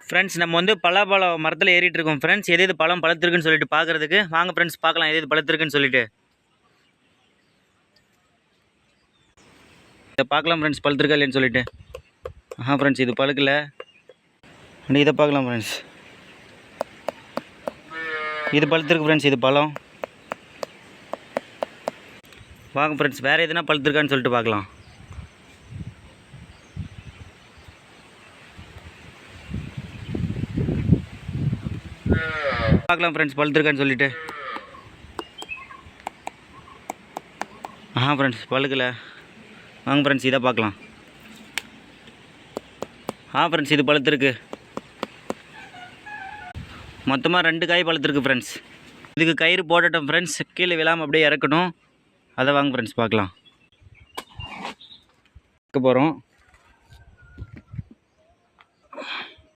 Friends நம்ம வந்து பலாப்பழம் மரத்தில் ஏறிட்டு இருக்கோம் ஃப்ரெண்ட்ஸ். எது பழம் பழுத்திருக்குன்னு சொல்லிட்டு பார்க்குறதுக்கு வாங்க ஃப்ரெண்ட்ஸ், பார்க்கலாம் எது பழுத்திருக்குன்னு சொல்லிட்டு. இதை பார்க்கலாம் ஃப்ரெண்ட்ஸ், பழுத்திருக்கா இல்லைன்னு சொல்லிட்டு. ஃப்ரெண்ட்ஸ் இது பழுக்கல. இதை பார்க்கலாம் ஃப்ரெண்ட்ஸ், இது பழுத்திருக்கு ஃப்ரெண்ட்ஸ். இது பழம். வாங்க ஃப்ரெண்ட்ஸ், வேறு எதுனா பழுத்திருக்கான்னு சொல்லிட்டு பார்க்கலாம். பார்க்கலாம் ஃப்ரெண்ட்ஸ், பழுத்திருக்கான்னு சொல்லிட்டு. ஃப்ரெண்ட்ஸ் பழுக்கலை. வாங்க ஃப்ரெண்ட்ஸ் இதை பார்க்கலாம். ஃப்ரெண்ட்ஸ் இது பழுத்திருக்கு. மொத்தமாக 2 காய் பழுத்திருக்கு ஃப்ரெண்ட்ஸ். இதுக்கு கயிறு போடட்டும் ஃப்ரெண்ட்ஸ், கீழே விழாமல் அப்படியே இறக்கணும். அதை வாங்க ஃப்ரெண்ட்ஸ் பார்க்கலாம். போகிறோம்.